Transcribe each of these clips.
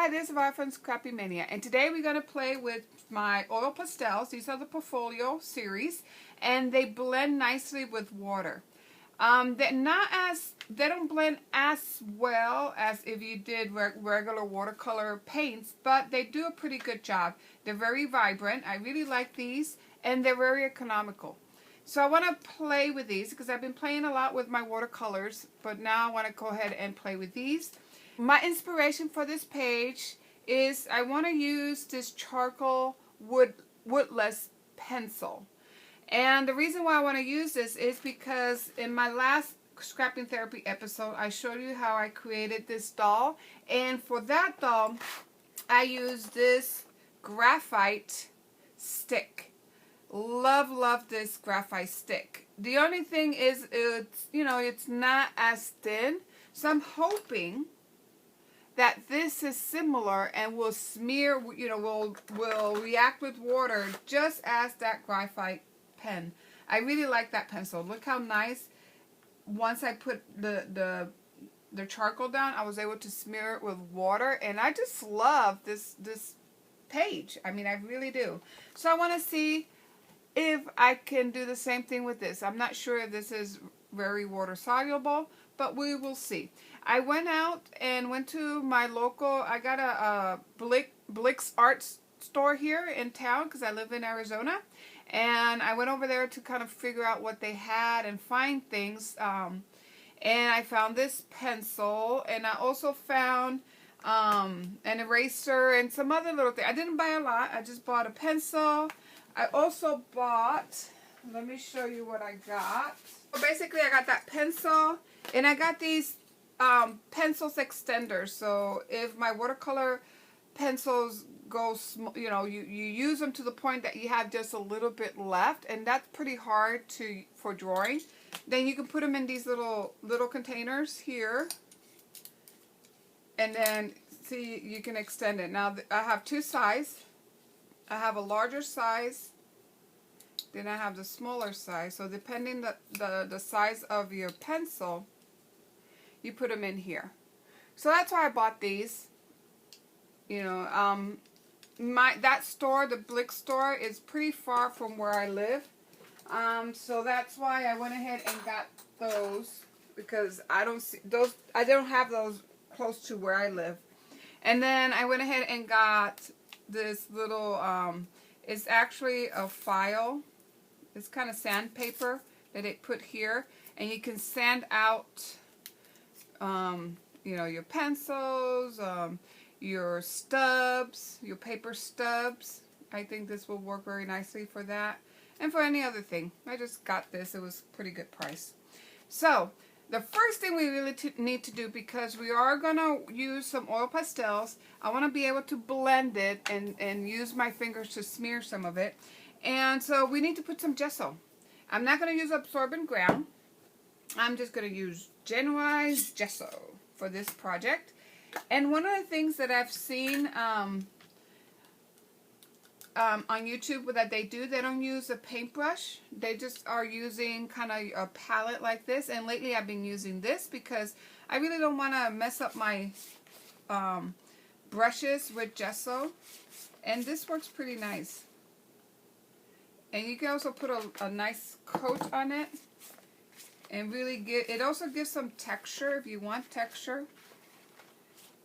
Hi, this is Vi from Scrappy Mania, and today we're going to play with my oil pastels. These are the Portfolio series, and they blend nicely with water. They don't blend as well as if you did regular watercolor paints, but they do a pretty good job. They're very vibrant. I really like these, and they're very economical. So I want to play with these because I've been playing a lot with my watercolors, but now I want to go ahead and play with these. My inspiration for this page is I want to use this charcoal woodless pencil. And the reason why I want to use this is because in my last Scrapping Therapy episode, I showed you how I created this doll. And for that doll, I used this graphite stick. Love this graphite stick. The only thing is it's not as thin. So I'm hoping that this is similar and will smear, will react with water just as that graphite pen. I really like that pencil. Look how nice. Once I put the charcoal down, I was able to smear it with water, and I just love this page. I mean, I really do. So I want to see if I can do the same thing with this. I'm not sure if this is very water soluble, but we will see. I went out and went to my local, I got a Blick's art store here in town because I live in Arizona. And I went over there to kind of figure out what they had and find things. And I found this pencil, and I also found an eraser and some other little thing. I didn't buy a lot. I just bought a pencil. I also bought, let me show you what I got. So basically, I got that pencil, and I got these pencils extenders. So if my watercolor pencils go, you use them to the point that you have just a little bit left, and that's pretty hard for drawing. Then you can put them in these little containers here, and then see, you can extend it. Now I have two sizes. I have a larger size, then I have the smaller size. So depending the size of your pencil, you put them in here. So that's why I bought these. That store, the Blick store, is pretty far from where I live. So that's why I went ahead and got those, because I don't have those close to where I live. And then I went ahead and got this little, it's actually a file. It's kind of sandpaper that it put here, and you can sand out, your pencils, your stubs, your paper stubs. I think this will work very nicely for that, and for any other thing. I just got this. It was a pretty good price. So the first thing we really need to do, because we are going to use some oil pastels, I want to be able to blend it and use my fingers to smear some of it. And so we need to put some gesso. I'm not going to use absorbent ground. I'm just going to use genuine gesso for this project. And one of the things that I've seen on YouTube that they don't use a paintbrush. They just are using kind of a palette like this. And lately I've been using this because I really don't want to mess up my brushes with gesso. And this works pretty nice. And you can also put a nice coat on it. And really it also gives some texture if you want texture.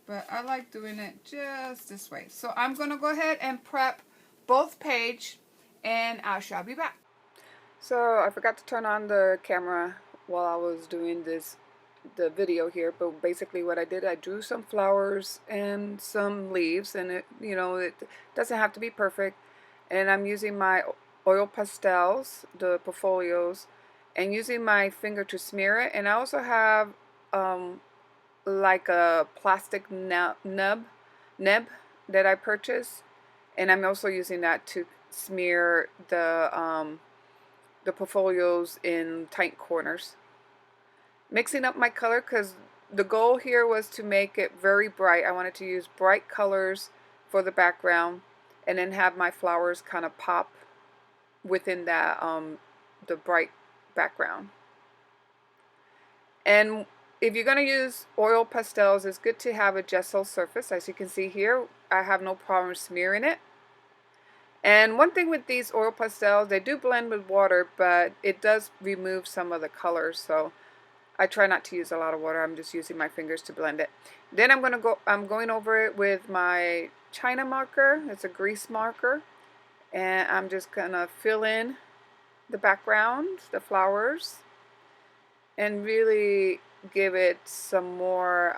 But I like doing it just this way. So I'm going to go ahead and prep both page, and I shall be back. So I forgot to turn on the camera while I was doing the video here, but basically what I did, I drew some flowers and some leaves, and it doesn't have to be perfect. And I'm using my oil pastels, the Portfolios, and using my finger to smear it. And I also have like a plastic nib that I purchased, and I'm also using that to smear the Portfolios in tight corners. Mixing up my color, because the goal here was to make it very bright. I wanted to use bright colors for the background, and then have my flowers kind of pop within that the bright background. And if you're going to use oil pastels, it's good to have a gesso surface. As you can see here, I have no problem smearing it. And one thing with these oil pastels, they do blend with water, but it does remove some of the colors, so I try not to use a lot of water. I'm just using my fingers to blend it. Then I'm going over it with my China marker. It's a grease marker, and I'm just gonna fill in the background, the flowers, and really give it some more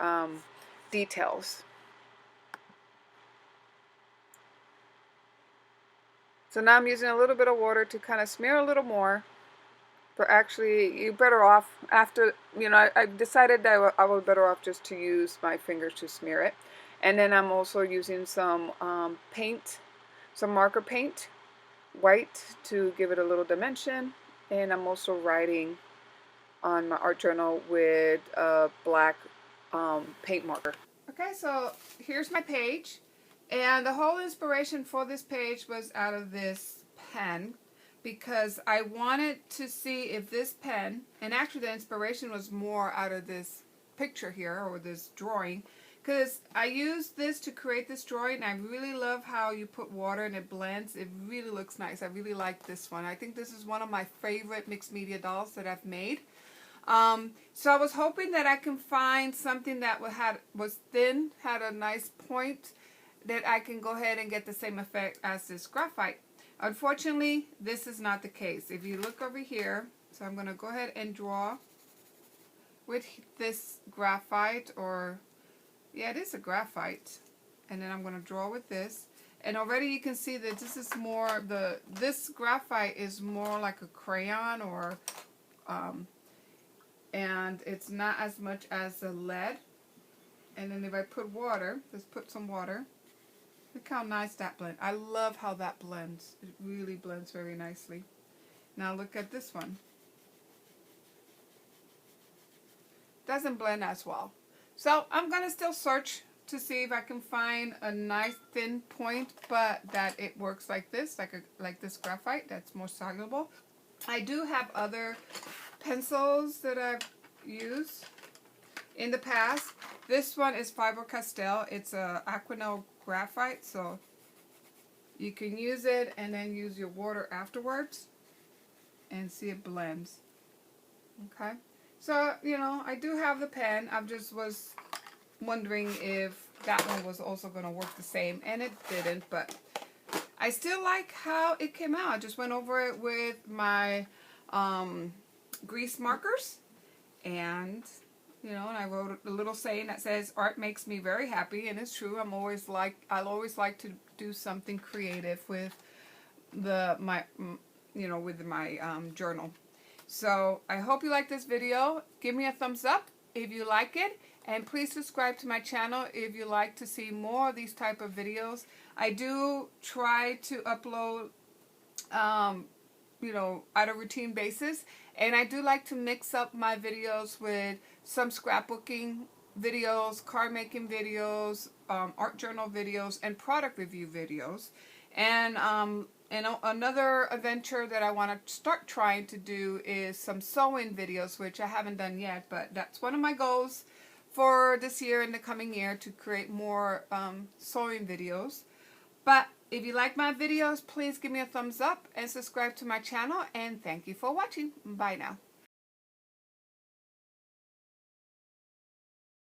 details. So now I'm using a little bit of water to kind of smear a little more. But actually, you're better off after, you know, I decided that I was better off just to use my fingers to smear it. And then I'm also using some paint, some marker paint, white, to give it a little dimension. And I'm also writing on my art journal with a black paint marker. Okay, so here's my page. And the whole inspiration for this page was out of this pen, because I wanted to see if this pen, and actually the inspiration was more out of this picture here, or this drawing, because I used this to create this drawing. I really love how you put water and it blends. It really looks nice. I really like this one. I think this is one of my favorite mixed media dolls that I've made. So I was hoping that I can find something that was thin, had a nice point, that I can go ahead and get the same effect as this graphite. Unfortunately, this is not the case. If you look over here, so I'm going to go ahead and draw with this graphite, or yeah, it is a graphite, and then I'm going to draw with this, and already you can see that this is more, this graphite is more like a crayon, or and it's not as much as a lead. And then if I put water, just put some water. Look how nice that blends. I love how that blends. It really blends very nicely. Now look at this one. Doesn't blend as well. So I'm going to still search to see if I can find a nice thin point, but that it works like this, like this graphite, that's more soluble. I do have other pencils that I've used in the past. This one is Faber-Castell. It's a Aquarelle graphite, so you can use it and then use your water afterwards and see it blends. Okay, so you know, I do have the pen. I just was wondering if that one was also going to work the same, and it didn't, but I still like how it came out. I just went over it with my grease markers, and you know, and I wrote a little saying that says, "Art makes me very happy," and it's true. I'll always like to do something creative with my journal. So I hope you like this video. Give me a thumbs up if you like it, and please subscribe to my channel if you like to see more of these type of videos. I do try to upload you know, at a routine basis, and I do like to mix up my videos with some scrapbooking videos, card making videos, art journal videos, and product review videos. And another adventure that I want to start trying to do is some sewing videos, which I haven't done yet, but that's one of my goals for this year and the coming year, to create more sewing videos. But if you like my videos, please give me a thumbs up and subscribe to my channel, and thank you for watching. Bye now.